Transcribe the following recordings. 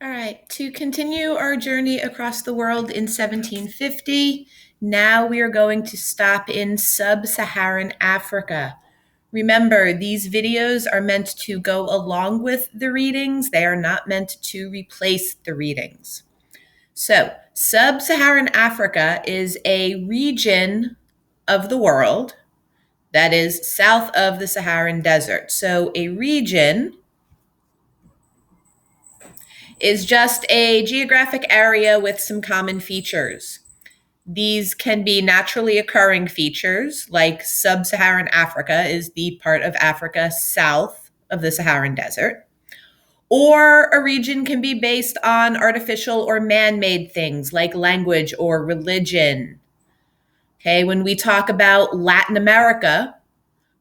All right, to continue our journey across the world in 1750, now we are going to stop in Sub Saharan Africa. Remember, these videos are meant to go along with the readings, they are not meant to replace the readings. So, Sub Saharan Africa is a region of the world that is south of the Saharan Desert. So, a region is just a geographic area with some common features. These can be naturally occurring features, like Sub Saharan Africa is the part of Africa south of the Saharan Desert. Or a region can be based on artificial or man made things like language or religion. Okay, when we talk about Latin America,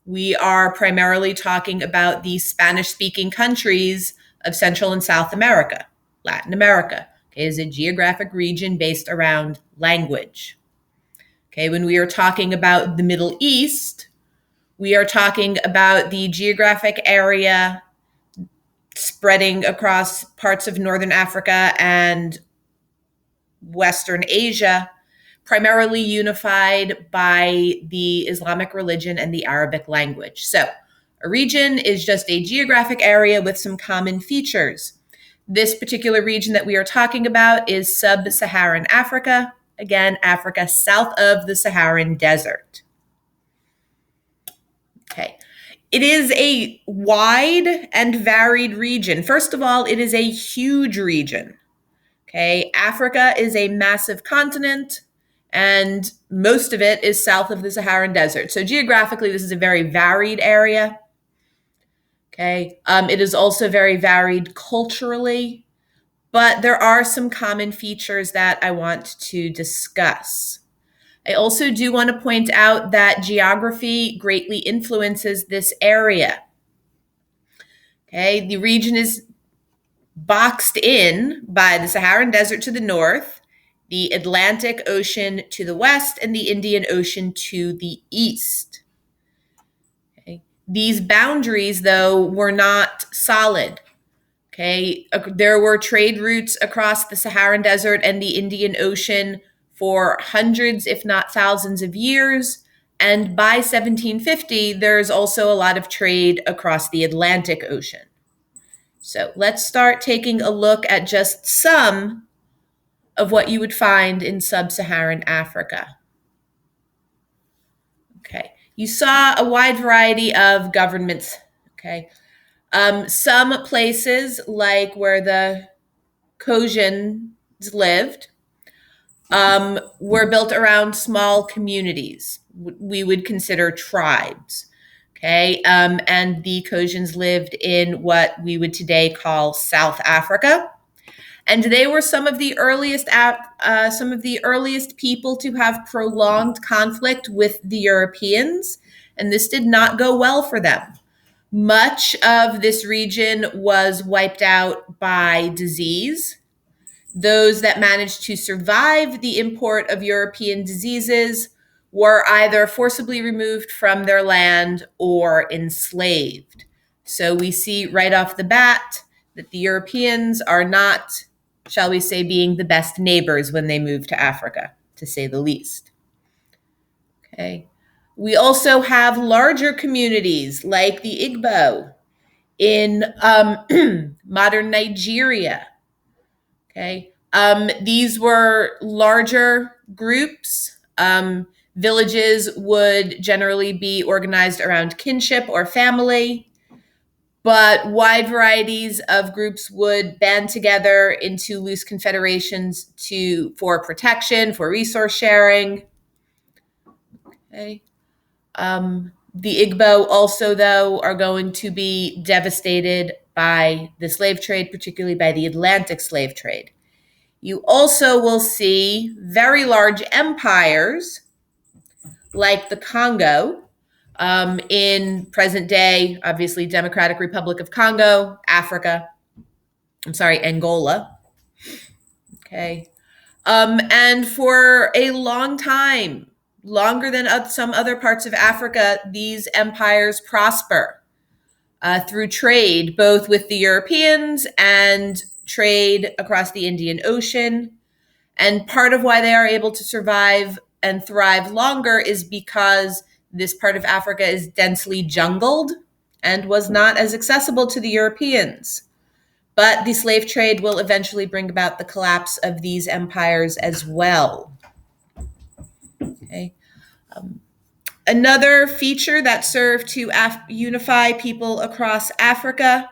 we are primarily talking about the Spanish speaking countries of Central and South America. Latin America is a geographic region based around language. Okay, when we are talking about the Middle East, we are talking about the geographic area spreading across parts of Northern Africa and Western Asia, primarily unified by the Islamic religion and the Arabic language. So, a region is just a geographic area with some common features. This particular region that we are talking about is Sub Saharan Africa. Again, Africa south of the Saharan Desert. Okay. It is a wide and varied region. First of all, it is a huge region. Okay. Africa is a massive continent, and most of it is south of the Saharan Desert. So geographically, this is a very varied area. Okay. It is also very varied culturally, but there are some common features that I want to discuss. I also do want to point out that geography greatly influences this area. Okay, the region is boxed in by the Saharan Desert to the north, the Atlantic Ocean to the west, and the Indian Ocean to the east. Okay. These boundaries, though, were not solid. Okay, there were trade routes across the Saharan Desert and the Indian Ocean for hundreds, if not thousands of years. And by 1750, there's also a lot of trade across the Atlantic Ocean. So let's start taking a look at just some of what you would find in sub-Saharan Africa. Okay, you saw a wide variety of governments. Okay, some places, like where the Kojans lived, were built around small communities. We would consider tribes. Okay, and the Kojans lived in what we would today call South Africa, and they were some of the earliest people to have prolonged conflict with the Europeans, and this did not go well for them. Much of this region was wiped out by disease. Those that managed to survive the import of European diseases were either forcibly removed from their land or enslaved. So we see right off the bat that the Europeans are not, shall we say, being the best neighbors when they move to Africa, to say the least. Okay. We also have larger communities like the Igbo in modern Nigeria. Okay. These were larger groups. Villages would generally be organized around kinship or family, but wide varieties of groups would band together into loose confederations for protection, for resource sharing. Okay. The Igbo also, though, are going to be devastated by the slave trade, particularly by the Atlantic slave trade. You also will see very large empires like the Congo in present day, obviously, Democratic Republic of Congo, Angola. Okay. And for a long time, longer than some other parts of Africa, these empires prosper. through trade, both with the Europeans and trade across the Indian Ocean. And part of why they are able to survive and thrive longer is because this part of Africa is densely jungled and was not as accessible to the Europeans. But the slave trade will eventually bring about the collapse of these empires as well. Okay. Another feature that served to unify people across Africa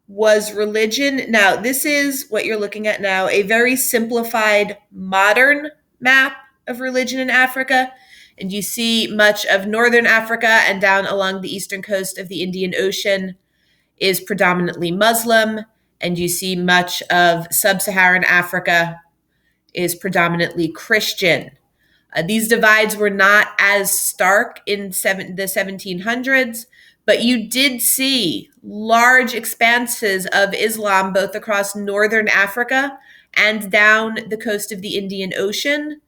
was religion. Now, this is what you're looking at now, a very simplified modern map of religion in Africa. And you see much of northern Africa and down along the eastern coast of the Indian Ocean is predominantly Muslim. And you see much of Sub Saharan Africa is predominantly Christian. These divides were not as stark in the 1700s, but you did see large expanses of Islam both across northern Africa and down the coast of the Indian Ocean.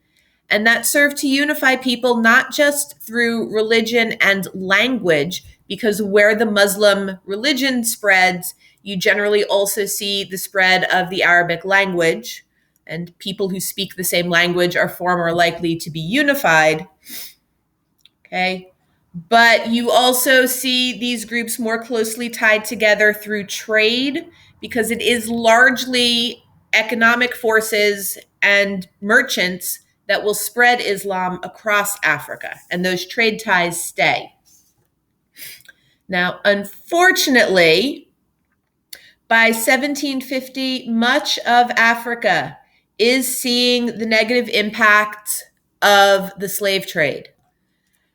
And that served to unify people not just through religion and language, because where the Muslim religion spreads, you generally also see the spread of the Arabic language, and people who speak the same language are far more likely to be unified. Okay. But you also see these groups more closely tied together through trade, because it is largely economic forces and merchants that will spread Islam across Africa, and those trade ties stay. Now, unfortunately, by 1750, much of Africa is seeing the negative impact of the slave trade.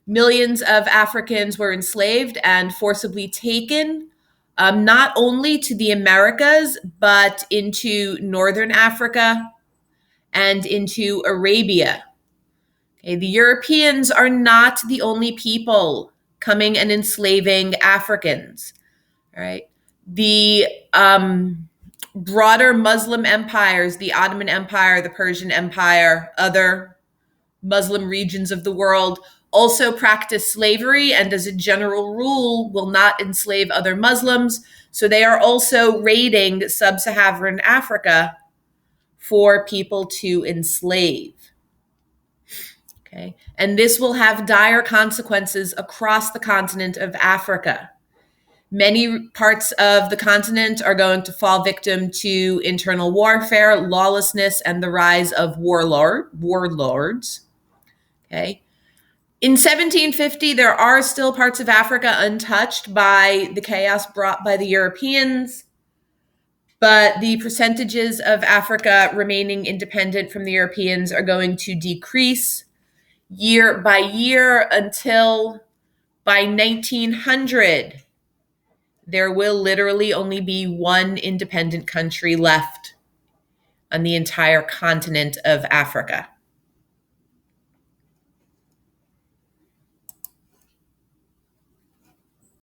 Millions of Africans were enslaved and forcibly taken, not only to the Americas, but into Northern Africa and into Arabia. Okay, the Europeans are not the only people coming and enslaving Africans. All right. The broader Muslim empires, the Ottoman Empire, the Persian Empire, other Muslim regions of the world also practice slavery, and as a general rule will not enslave other Muslims. So they are also raiding sub-Saharan Africa for people to enslave. Okay. And this will have dire consequences across the continent of Africa. Many parts of the continent are going to fall victim to internal warfare, lawlessness, and the rise of warlords. Okay. In 1750, there are still parts of Africa untouched by the chaos brought by the Europeans, but the percentages of Africa remaining independent from the Europeans are going to decrease year by year until by 1900, there will literally only be one independent country left on the entire continent of Africa.